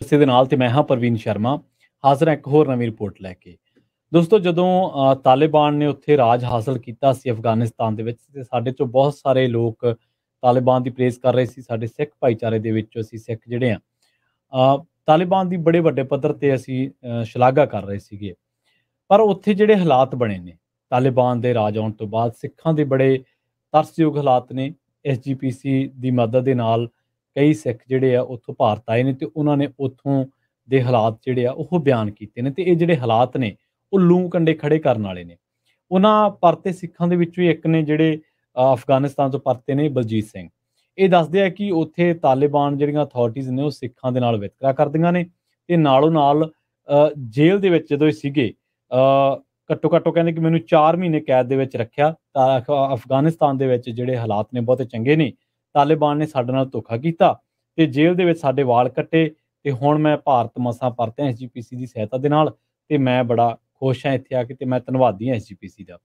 ਇਸੇ ਦੇ ਨਾਲ ਤੇ ਮੈਂ ਹਾਂ ਪ੍ਰਵੀਨ ਸ਼ਰਮਾ ਹਾਜ਼ਰ ਹਾਂ ਇੱਕ ਹੋਰ ਨਵੀਂ ਰਿਪੋਰਟ ਲੈ ਕੇ। ਦੋਸਤੋ ਜਦੋਂ ਤਾਲਿਬਾਨ ਨੇ ਉੱਥੇ ਰਾਜ ਹਾਸਲ ਕੀਤਾ ਸੀ ਅਫਗਾਨਿਸਤਾਨ ਦੇ ਵਿੱਚ ਤੇ ਸਾਡੇ ਚੋਂ ਬਹੁਤ ਸਾਰੇ ਲੋਕ ਤਾਲਿਬਾਨ ਦੀ ਪ੍ਰੇਜ਼ ਕਰ ਰਹੇ ਸੀ। ਸਾਡੇ ਸਿੱਖ ਭਾਈਚਾਰੇ ਦੇ ਵਿੱਚੋਂ ਅਸੀਂ ਸਿੱਖ ਜਿਹੜੇ ਆ ਤਾਲਿਬਾਨ ਦੀ ਬੜੇ ਵੱਡੇ ਪੱਧਰ ਤੇ ਅਸੀਂ ਸ਼ਲਾਘਾ ਕਰ ਰਹੇ ਸੀਗੇ। ਪਰ ਉੱਥੇ ਜਿਹੜੇ ਹਾਲਾਤ ਬਣੇ ਨੇ ਤਾਲਿਬਾਨ ਦੇ ਰਾਜ ਆਉਣ ਤੋਂ ਬਾਅਦ ਸਿੱਖਾਂ ਦੇ ਬੜੇ ਤਰਸਯੋਗ ਹਾਲਾਤ ਨੇ। ਐਸਜੀਪੀਸੀ ਦੀ ਮਦਦ ਦੇ ਨਾਲ ਕਈ ਸਿੱਖ ਜਿਹੜੇ ਆ ਉੱਥੋਂ ਭਾਰਤ ਆਏ ਨੇ ਤੇ ਉਹਨਾਂ ਨੇ ਉੱਥੋਂ ਦੇ ਹਾਲਾਤ ਜਿਹੜੇ ਆ ਉਹ ਬਿਆਨ ਕੀਤੇ ਨੇ ਤੇ ਇਹ ਜਿਹੜੇ ਹਾਲਾਤ ਨੇ ਉਹ ਲੂੰ ਕੰਡੇ ਖੜੇ ਕਰਨ ਵਾਲੇ ਨੇ। ਉਹਨਾਂ ਪਰਤੇ ਸਿੱਖਾਂ ਦੇ ਵਿੱਚੋਂ ਹੀ ਇੱਕ ਨੇ ਜਿਹੜੇ ਅਫਗਾਨਿਸਤਾਨ ਤੋਂ ਪਰਤੇ ਨੇ ਬਲਜੀਤ ਸਿੰਘ। ਇਹ ਦੱਸਦੇ ਆ ਕਿ ਉੱਥੇ ਤਾਲਿਬਾਨ ਜਿਹੜੀਆਂ ਅਥਾਰਟੀਜ਼ ਨੇ ਉਹ ਸਿੱਖਾਂ ਦੇ ਨਾਲ ਵਿਤਕਰਾ ਕਰਦੀਆਂ ਨੇ ਤੇ ਨਾਲੋਂ ਨਾਲ ਜੇਲ੍ਹ ਦੇ ਵਿੱਚ ਜਦੋਂ ਇਹ ਸੀਗੇ ਘੱਟੋ ਘੱਟ ਕਹਿੰਦੇ ਕਿ ਮੈਨੂੰ 4 ਮਹੀਨੇ ਕੈਦ ਦੇ ਵਿੱਚ ਰੱਖਿਆ। ਤਾਂ ਅਫਗਾਨਿਸਤਾਨ ਦੇ ਵਿੱਚ ਜਿਹੜੇ ਹਾਲਾਤ ਨੇ ਬਹੁਤੇ ਚੰਗੇ ਨਹੀਂ। ਤਾਲਿਬਾਨ ਨੇ ਸਾਡੇ ਨਾਲ ਧੋਖਾ ਕੀਤਾ ਤੇ ਜੇਲ੍ਹ ਦੇ ਵਿੱਚ ਸਾਡੇ ਵਾਲ ਕੱਟੇ ਤੇ ਹੁਣ ਮੈਂ ਭਾਰਤ ਮਸਾਂ ਪਰਤਿਆ ਐਸਜੀਪੀਸੀ ਦੀ ਸਹਾਇਤਾ ਦੇ ਨਾਲ ਤੇ ਮੈਂ ਬੜਾ ਖੁਸ਼ ਹਾਂ ਇੱਥੇ ਆ ਕੇ ਤੇ ਮੈਂ ਧੰਨਵਾਦੀ ਹਾਂ ਐਸਜੀਪੀਸੀ ਦਾ।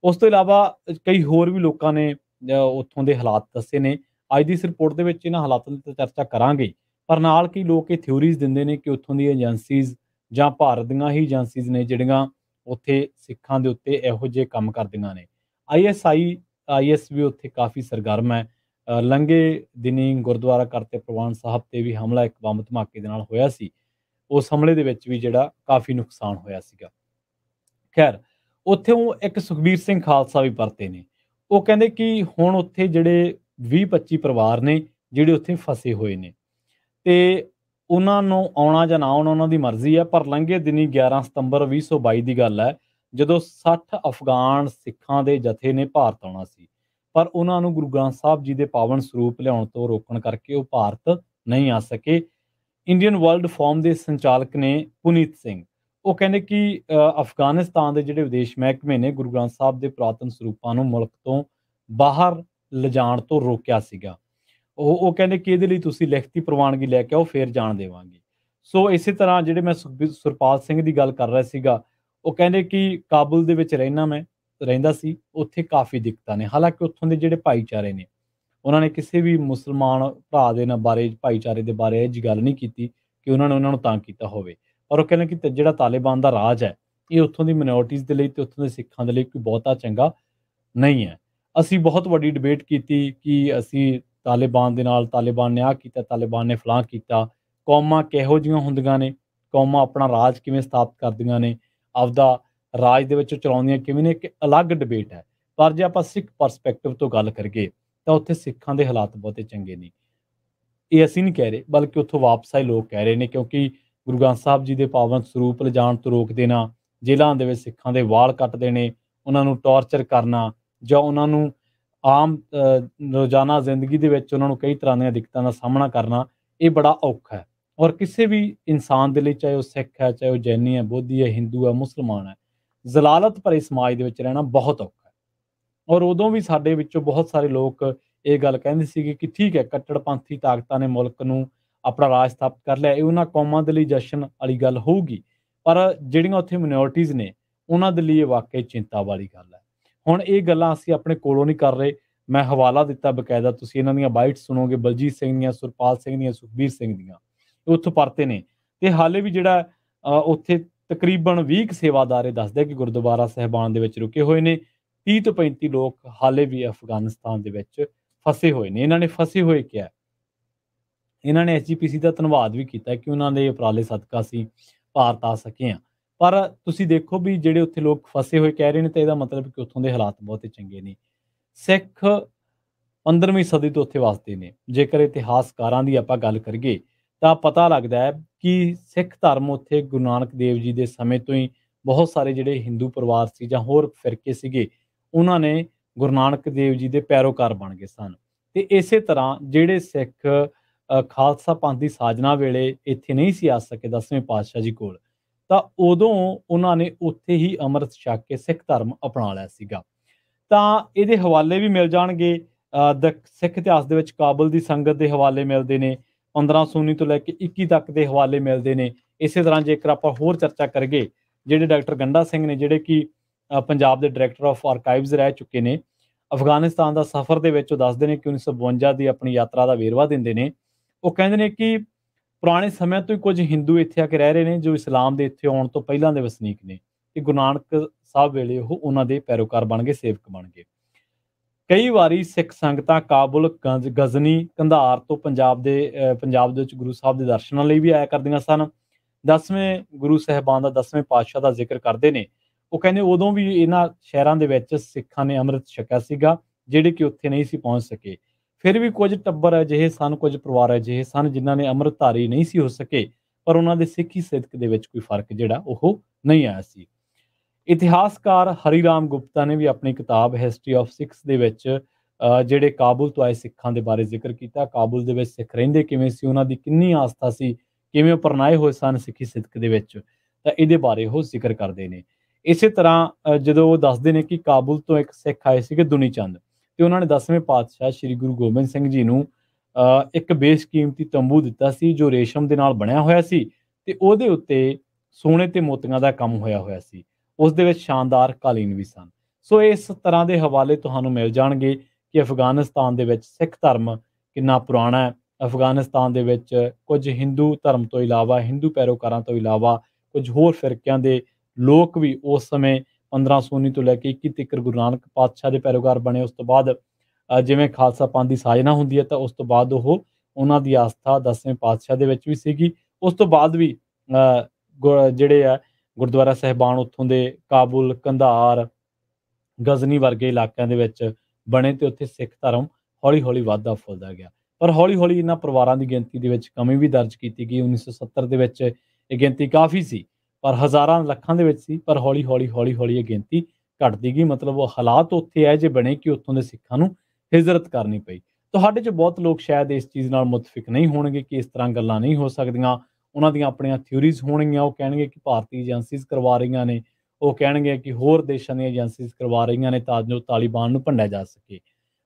ਉਸ ਤੋਂ ਇਲਾਵਾ ਕਈ ਹੋਰ ਵੀ ਲੋਕਾਂ ਨੇ ਉੱਥੋਂ ਦੇ ਹਾਲਾਤ ਦੱਸੇ ਨੇ। ਅੱਜ ਦੀ ਇਸ ਰਿਪੋਰਟ ਦੇ ਵਿੱਚ ਇਹਨਾਂ ਹਾਲਾਤਾਂ ਦੀ ਚਰਚਾ ਕਰਾਂਗੇ, ਪਰ ਨਾਲ ਕਈ ਲੋਕ ਇਹ ਥਿਊਰੀਜ਼ ਦਿੰਦੇ ਨੇ ਕਿ ਉੱਥੋਂ ਦੀਆਂ ਏਜੰਸੀਜ਼ ਜਾਂ ਭਾਰਤ ਦੀਆਂ ਹੀ ਏਜੰਸੀਜ਼ ਨੇ ਜਿਹੜੀਆਂ ਉੱਥੇ ਸਿੱਖਾਂ ਦੇ ਉੱਤੇ ਇਹੋ ਜਿਹੇ ਕੰਮ ਕਰਦੀਆਂ ਨੇ। ਆਈਐਸ ਵੀ ਉੱਥੇ ਕਾਫੀ ਸਰਗਰਮ ਹੈ। ਲੰਘੇ ਦਿਨੀ ਗੁਰਦੁਆਰਾ ਕਰਤੇ ਪ੍ਰਵਾਨ ਸਾਹਿਬ ਤੇ ਵੀ ਹਮਲਾ ਇੱਕ ਬੰਬ ਧਮਾਕੇ ਦੇ ਨਾਲ ਹੋਇਆ ਸੀ। ਉਸ ਹਮਲੇ ਦੇ ਵਿੱਚ ਵੀ ਜਿਹੜਾ ਕਾਫੀ ਨੁਕਸਾਨ ਹੋਇਆ ਸੀਗਾ। ਖੈਰ ਉੱਥੇ ਉਹ ਇੱਕ ਸੁਖਬੀਰ ਸਿੰਘ ਖਾਲਸਾ ਵੀ ਪਰਤੇ ਨੇ। ਉਹ ਕਹਿੰਦੇ ਕਿ ਹੁਣ ਉੱਥੇ ਜਿਹੜੇ 20-25 ਪਰਿਵਾਰ ਨੇ ਜਿਹੜੇ ਉੱਥੇ ਫਸੇ ਹੋਏ ਨੇ ਤੇ ਉਹਨਾਂ ਨੂੰ ਆਉਣਾ ਜਾਂ ਨਾ ਆਉਣਾ ਉਹਨਾਂ ਦੀ ਮਰਜ਼ੀ ਹੈ। ਪਰ ਲੰਘੇ ਦਿਨੀ 11 ਸਤੰਬਰ 2022 ਦੀ ਗੱਲ ਹੈ ਜਦੋਂ 60 ਅਫਗਾਨ ਸਿੱਖਾਂ ਦੇ ਜਥੇ ਨੇ ਭਾਰਤ ਆਉਣਾ ਸੀ, ਪਰ ਉਹਨਾਂ ਨੂੰ ਗੁਰੂ ਗ੍ਰੰਥ ਸਾਹਿਬ ਜੀ ਦੇ ਪਾਵਨ ਸਰੂਪ ਲਿਆਉਣ ਤੋਂ ਰੋਕਣ ਕਰਕੇ ਉਹ ਭਾਰਤ ਨਹੀਂ ਆ ਸਕੇ। ਇੰਡੀਅਨ ਵਰਲਡ ਫੋਰਮ ਦੇ ਸੰਚਾਲਕ ਨੇ ਪੁਨੀਤ ਸਿੰਘ। ਉਹ ਕਹਿੰਦੇ ਕਿ ਅਫਗਾਨਿਸਤਾਨ ਦੇ ਜਿਹੜੇ ਵਿਦੇਸ਼ ਮਹਿਕਮੇ ਨੇ ਗੁਰੂ ਗ੍ਰੰਥ ਸਾਹਿਬ ਦੇ ਪੁਰਾਤਨ ਸਰੂਪਾਂ ਨੂੰ ਮੁਲਕ ਤੋਂ ਬਾਹਰ ਲਿਜਾਣ ਤੋਂ ਰੋਕਿਆ ਸੀਗਾ। ਉਹ ਕਹਿੰਦੇ ਕਿ ਇਹਦੇ ਲਈ ਤੁਸੀਂ ਲਿਖਤੀ ਪ੍ਰਵਾਨਗੀ ਲੈ ਕੇ ਆਓ, ਫਿਰ ਜਾਣ ਦੇਵਾਂਗੇ। ਸੋ ਇਸੇ ਤਰ੍ਹਾਂ ਜਿਹੜੇ ਮੈਂ ਸੁਰਪਾਲ ਸਿੰਘ ਦੀ ਗੱਲ ਕਰ ਰਿਹਾ ਸੀਗਾ, ਉਹ ਕਹਿੰਦੇ ਕਿ ਕਾਬੁਲ ਦੇ ਵਿੱਚ ਰਹਿੰਦਾ ਸੀ, ਉੱਥੇ ਕਾਫੀ ਦਿੱਕਤਾਂ ਨੇ। ਹਾਲਾਂਕਿ ਉੱਥੋਂ ਦੇ ਜਿਹੜੇ ਭਾਈਚਾਰੇ ਨੇ ਉਹਨਾਂ ਨੇ ਕਿਸੇ ਵੀ ਮੁਸਲਮਾਨ ਭਰਾ ਦੇ ਬਾਰੇ ਭਾਈਚਾਰੇ ਦੇ ਬਾਰੇ ਇਹ ਜੀ ਗੱਲ ਨਹੀਂ ਕੀਤੀ ਕਿ ਉਹਨਾਂ ਨੂੰ ਤੰਗ ਕੀਤਾ ਹੋਵੇ। ਪਰ ਉਹ ਕਹਿੰਦੇ ਕਿ ਜਿਹੜਾ ਤਾਲਿਬਾਨ ਦਾ ਰਾਜ ਹੈ ਇਹ ਉੱਥੋਂ ਦੀ ਮਿਨੋਰਟੀਜ਼ ਦੇ ਲਈ ਤੇ ਉੱਥੋਂ ਦੇ ਸਿੱਖਾਂ ਦੇ ਲਈ ਕੋਈ ਬਹੁਤਾ ਚੰਗਾ ਨਹੀਂ ਹੈ। ਅਸੀਂ ਬਹੁਤ ਵੱਡੀ ਡਿਬੇਟ ਕੀਤੀ ਕਿ ਅਸੀਂ ਤਾਲਿਬਾਨ ਦੇ ਨਾਲ, ਤਾਲਿਬਾਨ ਨੇ ਆਹ ਕੀਤਾ, ਤਾਲਿਬਾਨ ਨੇ ਫਲਾਹ ਕੀਤਾ। ਕੌਮਾਂ ਕਿਹੋ ਜਿਹੀਆਂ ਹੁੰਦੀਆਂ ਨੇ, ਕੌਮਾਂ ਆਪਣਾ ਰਾਜ ਕਿਵੇਂ ਸਥਾਪਿਤ ਕਰਦੀਆਂ ਨੇ, ਆਪਦਾ ਰਾਜ ਦੇ ਵਿੱਚ ਚਲਾਉਂਦੀਆਂ ਕਿਵੇਂ ਨੇ, ਇੱਕ ਅਲੱਗ ਡਿਬੇਟ ਹੈ। ਪਰ ਜੇ ਆਪਾਂ ਸਿੱਖ ਪਰਸਪੈਕਟਿਵ ਤੋਂ ਗੱਲ ਕਰੀਏ ਤਾਂ ਉੱਥੇ ਸਿੱਖਾਂ ਦੇ ਹਾਲਾਤ ਬਹੁਤੇ ਚੰਗੇ ਨਹੀਂ। ਇਹ ਅਸੀਂ ਨਹੀਂ ਕਹਿ ਰਹੇ, ਬਲਕਿ ਉੱਥੋਂ ਵਾਪਸ ਆਏ ਲੋਕ ਕਹਿ ਰਹੇ ਨੇ, ਕਿਉਂਕਿ ਗੁਰੂ ਗ੍ਰੰਥ ਸਾਹਿਬ ਜੀ ਦੇ ਪਾਵਨ ਸਰੂਪ ਲਿਜਾਣ ਤੋਂ ਰੋਕ ਦੇਣਾ, ਜੇਲ੍ਹਾਂ ਦੇ ਵਿੱਚ ਸਿੱਖਾਂ ਦੇ ਵਾਲ ਕੱਟ ਦੇਣੇ, ਉਹਨਾਂ ਨੂੰ ਟੌਰਚਰ ਕਰਨਾ ਜਾਂ ਉਹਨਾਂ ਨੂੰ ਆਮ ਰੋਜ਼ਾਨਾ ਜ਼ਿੰਦਗੀ ਦੇ ਵਿੱਚ ਉਹਨਾਂ ਨੂੰ ਕਈ ਤਰ੍ਹਾਂ ਦੀਆਂ ਦਿੱਕਤਾਂ ਦਾ ਸਾਹਮਣਾ ਕਰਨਾ, ਇਹ ਬੜਾ ਔਖਾ ਹੈ। ਔਰ ਕਿਸੇ ਵੀ ਇਨਸਾਨ ਦੇ ਲਈ, ਚਾਹੇ ਉਹ ਸਿੱਖ ਹੈ, ਚਾਹੇ ਉਹ ਜੈਨੀ ਹੈ, ਬੋਧੀ ਹੈ, ਹਿੰਦੂ ਹੈ, ਮੁਸਲਮਾਨ ਹੈ, ਜ਼ਲਾਲਤ ਭਰੇ ਸਮਾਜ ਦੇ ਵਿੱਚ ਰਹਿਣਾ ਬਹੁਤ ਔਖਾ ਹੈ। ਔਰ ਉਦੋਂ ਵੀ ਸਾਡੇ ਵਿੱਚੋਂ ਬਹੁਤ ਸਾਰੇ ਲੋਕ ਇਹ ਗੱਲ ਕਹਿੰਦੇ ਸੀਗੇ ਕਿ ਠੀਕ ਹੈ, ਕੱਟੜਪੰਥੀ ਤਾਕਤਾਂ ਨੇ ਮੁਲਕ ਨੂੰ ਆਪਣਾ ਰਾਜ ਸਥਾਪਿਤ ਕਰ ਲਿਆ, ਇਹ ਉਹਨਾਂ ਕੌਮਾਂ ਦੇ ਲਈ ਜਸ਼ਨ ਵਾਲੀ ਗੱਲ ਹੋਊਗੀ, ਪਰ ਜਿਹੜੀਆਂ ਉੱਥੇ ਮਿਨੋਰਟੀਜ਼ ਨੇ ਉਹਨਾਂ ਦੇ ਲਈ ਇਹ ਵਾਕਈ ਚਿੰਤਾ ਵਾਲੀ ਗੱਲ ਹੈ। ਹੁਣ ਇਹ ਗੱਲਾਂ ਅਸੀਂ ਆਪਣੇ ਕੋਲੋਂ ਨਹੀਂ ਕਰ ਰਹੇ, ਮੈਂ ਹਵਾਲਾ ਦਿੱਤਾ ਬਕਾਇਦਾ, ਤੁਸੀਂ ਇਹਨਾਂ ਦੀਆਂ ਬਾਈਟ ਸੁਣੋਗੇ, ਬਲਜੀਤ ਸਿੰਘ ਦੀਆਂ, ਸੁਰਪਾਲ ਸਿੰਘ ਦੀਆਂ, ਸੁਖਬੀਰ ਸਿੰਘ ਦੀਆਂ। ਇਹ ਉੱਥੋਂ ਪਰਤੇ ਨੇ ਤੇ ਹਾਲੇ ਵੀ ਜਿਹੜਾ ਉੱਥੇ ਤਕਰੀਬਨ 20 ਸੇਵਾਦਾਰ ਦੱਸਦੇ ਕਿ ਗੁਰਦੁਆਰਾ ਸਾਹਿਬਾਨ ਦੇ ਵਿੱਚ ਰੁਕੇ ਹੋਏ ਨੇ। 30 ਤੋਂ 35 ਲੋਕ ਹਾਲੇ ਵੀ ਅਫਗਾਨਿਸਤਾਨ ਦੇ ਵਿੱਚ ਫਸੇ ਹੋਏ ਨੇ। ਇਹਨਾਂ ਨੇ ਫਸੇ ਹੋਏ ਕਿਹਾ, ਇਹਨਾਂ ਨੇ ਐਸਜੀਪੀਸੀ ਦਾ ਧੰਨਵਾਦ ਵੀ ਕੀਤਾ ਕਿ ਉਹਨਾਂ ਦੇ ਉਪਰਾਲੇ ਸਦਕਾ ਅਸੀਂ ਭਾਰਤ ਆ ਸਕੇ ਹਾਂ। ਪਰ ਤੁਸੀਂ ਦੇਖੋ ਵੀ ਜਿਹੜੇ ਉੱਥੇ ਲੋਕ ਫਸੇ ਹੋਏ ਕਹਿ ਰਹੇ ਨੇ ਤਾਂ ਇਹਦਾ ਮਤਲਬ ਕਿ ਉੱਥੋਂ ਦੇ ਹਾਲਾਤ ਬਹੁਤੇ ਚੰਗੇ ਨਹੀਂ। ਸਿੱਖ 15ਵੀਂ ਸਦੀ ਤੋਂ ਉੱਥੇ ਵਸਦੇ ਨੇ। ਜੇਕਰ ਇਤਿਹਾਸਕਾਰਾਂ ਦੀ ਆਪਾਂ ਗੱਲ ਕਰੀਏ ਤਾਂ ਪਤਾ ਲੱਗਦਾ ਹੈ ਕਿ ਸਿੱਖ ਧਰਮ ਉੱਥੇ ਗੁਰੂ ਨਾਨਕ ਦੇਵ ਜੀ ਦੇ ਸਮੇਂ ਤੋਂ ਹੀ ਬਹੁਤ ਸਾਰੇ ਜਿਹੜੇ ਹਿੰਦੂ ਪਰਿਵਾਰ ਸੀ ਜਾਂ ਹੋਰ ਫਿਰਕੇ ਸੀਗੇ, ਉਹਨਾਂ ਨੇ ਗੁਰੂ ਨਾਨਕ ਦੇਵ ਜੀ ਦੇ ਪੈਰੋਕਾਰ ਬਣ ਗਏ ਸਨ। ਤੇ ਇਸੇ ਤਰ੍ਹਾਂ ਜਿਹੜੇ ਸਿੱਖ ਖਾਲਸਾ ਪੰਥ ਦੀ ਸਾਜਨਾ ਵੇਲੇ ਇੱਥੇ ਨਹੀਂ ਸੀ ਆ ਸਕੇ 10ਵੇਂ ਪਾਤਸ਼ਾਹ ਜੀ ਕੋਲ, ਤਾਂ ਉਦੋਂ ਉਹਨਾਂ ਨੇ ਉੱਥੇ ਹੀ ਅੰਮ੍ਰਿਤ ਛਕ ਕੇ ਸਿੱਖ ਧਰਮ ਅਪਣਾ ਲਿਆ ਸੀਗਾ। ਤਾਂ ਇਹਦੇ ਹਵਾਲੇ ਵੀ ਮਿਲ ਜਾਣਗੇ। ਸਿੱਖ ਇਤਿਹਾਸ ਦੇ ਵਿੱਚ ਕਾਬੁਲ ਦੀ ਸੰਗਤ ਦੇ ਹਵਾਲੇ ਮਿਲਦੇ ਨੇ, 1519 ਤੋਂ ਲੈ ਕੇ 21 ਤੱਕ ਦੇ ਹਵਾਲੇ ਮਿਲਦੇ ਨੇ। ਇਸੇ ਤਰ੍ਹਾਂ ਜੇਕਰ ਆਪਾਂ ਹੋਰ ਚਰਚਾ ਕਰੀਏ, ਜਿਹੜੇ ਡਾਕਟਰ ਗੰਡਾ ਸਿੰਘ ਨੇ ਜਿਹੜੇ ਕਿ ਪੰਜਾਬ ਦੇ ਡਾਇਰੈਕਟਰ ਆਫ ਆਰਕਾਈਵਜ਼ ਰਹਿ ਚੁੱਕੇ ਨੇ, ਅਫਗਾਨਿਸਤਾਨ ਦਾ ਸਫ਼ਰ ਦੇ ਵਿੱਚ ਉਹ ਦੱਸਦੇ ਨੇ ਕਿ 1952 ਦੀ ਆਪਣੀ ਯਾਤਰਾ ਦਾ ਵੇਰਵਾ ਦਿੰਦੇ ਨੇ। ਉਹ ਕਹਿੰਦੇ ਨੇ ਕਿ ਪੁਰਾਣੇ ਸਮਿਆਂ ਤੋਂ ਹੀ ਕੁਝ ਹਿੰਦੂ ਇੱਥੇ ਆ ਕੇ ਰਹਿ ਰਹੇ ਨੇ ਜੋ ਇਸਲਾਮ ਦੇ ਇੱਥੇ ਆਉਣ ਤੋਂ ਪਹਿਲਾਂ ਦੇ ਵਸਨੀਕ ਨੇ ਤੇ ਗੁਰੂ ਨਾਨਕ ਸਾਹਿਬ ਵੇਲੇ ਉਹ ਉਹਨਾਂ ਦੇ ਪੈਰੋਕਾਰ ਬਣ ਗਏ, ਸੇਵਕ ਬਣ ਗਏ। ਕਈ ਵਾਰੀ ਸਿੱਖ ਸੰਗਤਾਂ ਕਾਬੁਲ, ਗਜ਼ਨੀ, ਕੰਧਾਰ ਤੋਂ ਪੰਜਾਬ ਦੇ ਵਿੱਚ ਗੁਰੂ ਸਾਹਿਬ ਦੇ ਦਰਸ਼ਨਾਂ ਲਈ ਵੀ ਆਇਆ ਕਰਦੀਆਂ ਸਨ। 10ਵੇਂ ਗੁਰੂ ਸਾਹਿਬਾਨ ਦਾ 10ਵੇਂ ਪਾਤਸ਼ਾਹ ਦਾ ਜ਼ਿਕਰ ਕਰਦੇ ਨੇ। ਉਹ ਕਹਿੰਦੇ ਉਦੋਂ ਵੀ ਇਹਨਾਂ ਸ਼ਹਿਰਾਂ ਦੇ ਵਿੱਚ ਸਿੱਖਾਂ ਨੇ ਅੰਮ੍ਰਿਤ ਛਕਿਆ ਸੀਗਾ, ਜਿਹੜੇ ਕਿ ਉੱਥੇ ਨਹੀਂ ਸੀ ਪਹੁੰਚ ਸਕੇ। ਫਿਰ ਵੀ ਕੁਝ ਟੱਬਰ ਅਜਿਹੇ ਸਨ, ਕੁਝ ਪਰਿਵਾਰ ਅਜਿਹੇ ਸਨ ਜਿਨ੍ਹਾਂ ਨੇ ਅੰਮ੍ਰਿਤਧਾਰੀ ਨਹੀਂ ਸੀ ਹੋ ਸਕੇ, ਪਰ ਉਹਨਾਂ ਦੇ ਸਿੱਖੀ ਸਿਦਕ ਦੇ ਵਿੱਚ ਕੋਈ ਫਰਕ ਜਿਹੜਾ ਉਹ ਨਹੀਂ ਆਇਆ ਸੀ। ਇਤਿਹਾਸਕਾਰ ਹਰੀ ਰਾਮ ਗੁਪਤਾ ਨੇ ਵੀ ਆਪਣੀ ਕਿਤਾਬ ਹਿਸਟਰੀ ਆਫ ਸਿੱਖਸ ਦੇ ਵਿੱਚ ਜਿਹੜੇ ਕਾਬੁਲ ਤੋਂ ਆਏ ਸਿੱਖਾਂ ਦੇ ਬਾਰੇ ਜ਼ਿਕਰ ਕੀਤਾ। ਕਾਬੁਲ ਦੇ ਵਿੱਚ ਸਿੱਖ ਰਹਿੰਦੇ ਕਿਵੇਂ ਸੀ, ਉਹਨਾਂ ਦੀ ਕਿੰਨੀ ਆਸਥਾ ਸੀ, ਕਿਵੇਂ ਅਪਣਾਏ ਹੋਏ ਸਨ ਸਿੱਖੀ ਸਿਦਕ ਦੇ ਵਿੱਚ, ਤਾਂ ਇਹਦੇ ਬਾਰੇ ਉਹ ਜ਼ਿਕਰ ਕਰਦੇ ਨੇ। ਇਸੇ ਤਰ੍ਹਾਂ ਜਦੋਂ ਉਹ ਦੱਸਦੇ ਨੇ ਕਿ ਕਾਬੁਲ ਤੋਂ ਇੱਕ ਸਿੱਖ ਆਏ ਸੀਗੇ ਦੁਨੀ ਚੰਦ, ਤੇ ਉਹਨਾਂ ਨੇ 10ਵੇਂ ਪਾਤਸ਼ਾਹ ਸ੍ਰੀ ਗੁਰੂ ਗੋਬਿੰਦ ਸਿੰਘ ਜੀ ਨੂੰ ਇੱਕ ਬੇਸ਼ਕੀਮਤੀ ਤੰਬੂ ਦਿੱਤਾ ਸੀ ਜੋ ਰੇਸ਼ਮ ਦੇ ਨਾਲ ਬਣਿਆ ਹੋਇਆ ਸੀ ਤੇ ਉਹਦੇ ਉੱਤੇ ਸੋਨੇ ਤੇ ਮੋਤੀਆਂ ਦਾ ਕੰਮ ਹੋਇਆ ਸੀ। ਉਸ ਦੇ ਵਿੱਚ ਸ਼ਾਨਦਾਰ ਕਾਲੀਨ ਵੀ ਸਨ। ਸੋ ਇਸ ਤਰ੍ਹਾਂ ਦੇ ਹਵਾਲੇ ਤੁਹਾਨੂੰ ਮਿਲ ਜਾਣਗੇ ਕਿ ਅਫਗਾਨਿਸਤਾਨ ਦੇ ਵਿੱਚ ਸਿੱਖ ਧਰਮ ਕਿੰਨਾ ਪੁਰਾਣਾ ਹੈ। ਅਫਗਾਨਿਸਤਾਨ ਦੇ ਵਿੱਚ ਕੁਝ ਹਿੰਦੂ ਧਰਮ ਤੋਂ ਇਲਾਵਾ, ਹਿੰਦੂ ਪੈਰੋਕਾਰਾਂ ਤੋਂ ਇਲਾਵਾ ਕੁਝ ਹੋਰ ਫਿਰਕਿਆਂ ਦੇ ਲੋਕ ਵੀ ਉਸ ਸਮੇਂ 1519 ਤੋਂ ਲੈ ਕੇ 21 ਤੱਕ ਗੁਰੂ ਨਾਨਕ ਪਾਤਸ਼ਾਹ ਦੇ ਪੈਰੋਕਾਰ ਬਣੇ। ਉਸ ਤੋਂ ਬਾਅਦ ਜਿਵੇਂ ਖਾਲਸਾ ਪੰਥ ਦੀ ਸਾਜਨਾ ਹੁੰਦੀ ਹੈ ਤਾਂ ਉਸ ਤੋਂ ਬਾਅਦ ਉਹਨਾਂ ਦੀ ਆਸਥਾ 10ਵੇਂ ਪਾਤਸ਼ਾਹ ਦੇ ਵਿੱਚ ਵੀ ਸੀਗੀ। ਉਸ ਤੋਂ ਬਾਅਦ ਵੀ ਜਿਹੜੇ ਆ ਗੁਰਦੁਆਰਾ ਸਾਹਿਬਾਨ ਉੱਥੋਂ ਦੇ ਕਾਬੁਲ, ਕੰਧਾਰ, ਗਜ਼ਨੀ ਵਰਗੇ ਇਲਾਕਿਆਂ ਦੇ ਵਿੱਚ ਬਣੇ ਤੇ ਉੱਥੇ ਸਿੱਖ ਧਰਮ ਹੌਲੀ ਹੌਲੀ ਵੱਧਦਾ ਫੁੱਲਦਾ ਗਿਆ। ਪਰ ਹੌਲੀ ਹੌਲੀ ਇਹਨਾਂ ਪਰਿਵਾਰਾਂ ਦੀ ਗਿਣਤੀ ਦੇ ਵਿੱਚ ਕਮੀ ਵੀ ਦਰਜ ਕੀਤੀ ਗਈ। 1970 ਦੇ ਵਿੱਚ ਇਹ ਗਿਣਤੀ ਕਾਫੀ ਸੀ, ਪਰ ਹਜ਼ਾਰਾਂ ਲੱਖਾਂ ਦੇ ਵਿੱਚ ਸੀ, ਪਰ ਹੌਲੀ ਹੌਲੀ ਇਹ ਗਿਣਤੀ ਘਟਦੀ ਗਈ। ਮਤਲਬ ਉਹ ਹਾਲਾਤ ਉੱਥੇ ਇਹੋ ਜਿਹੇ ਬਣੇ ਕਿ ਉੱਥੋਂ ਦੇ ਸਿੱਖਾਂ ਨੂੰ ਹਿਜਰਤ ਕਰਨੀ ਪਈ। ਤੁਹਾਡੇ 'ਚ ਬਹੁਤ ਲੋਕ ਸ਼ਾਇਦ ਇਸ ਚੀਜ਼ ਨਾਲ ਮੁਤਫਿਕ ਨਹੀਂ ਹੋਣਗੇ ਕਿ ਇਸ ਤਰ੍ਹਾਂ ਗੱਲਾਂ ਨਹੀਂ ਹੋ ਸਕਦੀਆਂ। ਉਹਨਾਂ ਦੀਆਂ ਆਪਣੀਆਂ ਥਿਊਰੀਜ਼ ਹੋਣਗੀਆਂ। ਉਹ ਕਹਿਣਗੇ ਕਿ ਭਾਰਤੀ ਏਜੰਸੀਜ਼ ਕਰਵਾ ਰਹੀਆਂ ਨੇ, ਉਹ ਕਹਿਣਗੇ ਕਿ ਹੋਰ ਦੇਸ਼ਾਂ ਦੀਆਂ ਏਜੰਸੀਜ਼ ਕਰਵਾ ਰਹੀਆਂ ਨੇ ਤਾਂ ਜੋ ਤਾਲਿਬਾਨ ਨੂੰ ਭੰਡਿਆ ਜਾ ਸਕੇ।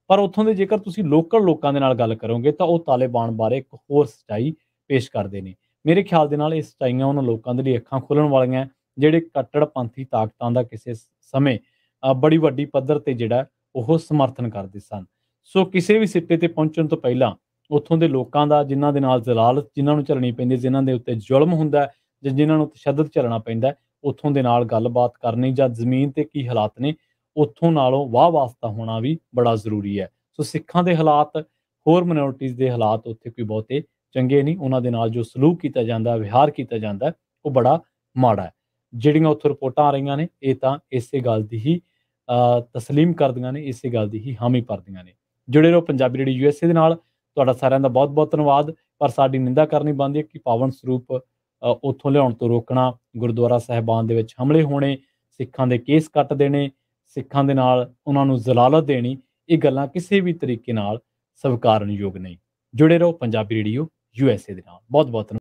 ਪਰ ਉੱਥੋਂ ਦੇ ਜੇਕਰ ਤੁਸੀਂ ਲੋਕਲ ਲੋਕਾਂ ਦੇ ਨਾਲ ਗੱਲ ਕਰੋਗੇ ਤਾਂ ਉਹ ਤਾਲਿਬਾਨ ਬਾਰੇ ਇੱਕ ਹੋਰ ਸੱਚਾਈ ਪੇਸ਼ ਕਰਦੇ ਨੇ। ਮੇਰੇ ਖਿਆਲ ਦੇ ਨਾਲ ਇਹ ਸੱਚਾਈਆਂ ਉਹਨਾਂ ਲੋਕਾਂ ਦੇ ਲਈ ਅੱਖਾਂ ਖੋਲ੍ਹਣ ਵਾਲੀਆਂ, ਜਿਹੜੇ ਕੱਟੜਪੰਥੀ ਤਾਕਤਾਂ ਦਾ ਕਿਸੇ ਸਮੇਂ ਬੜੀ ਵੱਡੀ ਪੱਧਰ ਤੇ ਜਿਹੜਾ ਉਹ ਸਮਰਥਨ ਕਰਦੇ ਸਨ। ਸੋ ਕਿਸੇ ਵੀ ਸਿੱਟੇ ਤੇ ਪਹੁੰਚਣ ਤੋਂ ਪਹਿਲਾਂ ਉੱਥੋਂ ਦੇ ਲੋਕਾਂ ਦਾ, ਜਿਨ੍ਹਾਂ ਦੇ ਨਾਲ ਜ਼ਲਾਲਤ ਜਿਨ੍ਹਾਂ ਨੂੰ ਝੱਲਣੀ ਪੈਂਦੀ, ਜਿਨ੍ਹਾਂ ਦੇ ਉੱਤੇ ਜ਼ੁਲਮ ਹੁੰਦਾ ਜਾਂ ਜਿਨ੍ਹਾਂ ਨੂੰ ਤਸ਼ੱਦਦ ਝੱਲਣਾ ਪੈਂਦਾ, ਉੱਥੋਂ ਦੇ ਨਾਲ ਗੱਲਬਾਤ ਕਰਨੀ ਜਾਂ ਜ਼ਮੀਨ ਤੇ ਕੀ ਹਾਲਾਤ ਨੇ ਉੱਥੋਂ ਨਾਲੋਂ ਵਾਹ ਵਾਸਤਾ ਹੋਣਾ ਵੀ ਬੜਾ ਜ਼ਰੂਰੀ ਹੈ। ਸੋ ਸਿੱਖਾਂ ਦੇ ਹਾਲਾਤ, ਹੋਰ ਮਾਈਨੋਰਟੀਜ਼ ਦੇ ਹਾਲਾਤ ਉੱਥੇ ਕੋਈ ਬਹੁਤੇ ਚੰਗੇ ਨਹੀਂ। ਉਹਨਾਂ ਦੇ ਨਾਲ ਜੋ ਸਲੂਕ ਕੀਤਾ ਜਾਂਦਾ, ਵਿਹਾਰ ਕੀਤਾ ਜਾਂਦਾ, ਉਹ ਬੜਾ ਮਾੜਾ ਹੈ। ਜਿਹੜੀਆਂ ਉੱਥੋਂ ਰਿਪੋਰਟਾਂ ਆ ਰਹੀਆਂ ਨੇ ਇਹ ਤਾਂ ਇਸੇ ਗੱਲ ਦੀ ਹੀ ਤਸਲੀਮ ਕਰਦੀਆਂ ਨੇ, ਇਸੇ ਗੱਲ ਦੀ ਹੀ ਹਾਮੀ ਭਰਦੀਆਂ ਨੇ। ਜੁੜੇ ਰਹੋ ਪੰਜਾਬੀ ਰੇਡੀਓ USA ਦੇ ਨਾਲ। ਤੁਹਾਡਾ ਸਾਰਿਆਂ ਦਾ ਬਹੁਤ ਬਹੁਤ ਧੰਨਵਾਦ। ਪਰ ਸਾਡੀ ਨਿੰਦਾ ਕਰਨੀ ਬਣਦੀ ਹੈ ਕਿ ਪਾਵਨ ਸਰੂਪ ਉੱਥੋਂ ਲਿਆਉਣ ਤੋਂ ਰੋਕਣਾ, ਗੁਰਦੁਆਰਾ ਸਾਹਿਬਾਨ ਦੇ ਵਿੱਚ ਹਮਲੇ ਹੋਣੇ, ਸਿੱਖਾਂ ਦੇ ਕੇਸ ਕੱਟ ਦੇਣੇ, ਸਿੱਖਾਂ ਦੇ ਨਾਲ ਉਹਨਾਂ ਨੂੰ ਜ਼ਲਾਲਤ ਦੇਣੀ, ਇਹ ਗੱਲਾਂ ਕਿਸੇ ਵੀ ਤਰੀਕੇ ਨਾਲ ਸਵੀਕਾਰਨਯੋਗ ਨਹੀਂ। ਜੁੜੇ ਰਹੋ ਪੰਜਾਬੀ ਰੇਡੀਓ USA ਦੇ ਨਾਲ। ਬਹੁਤ ਬਹੁਤ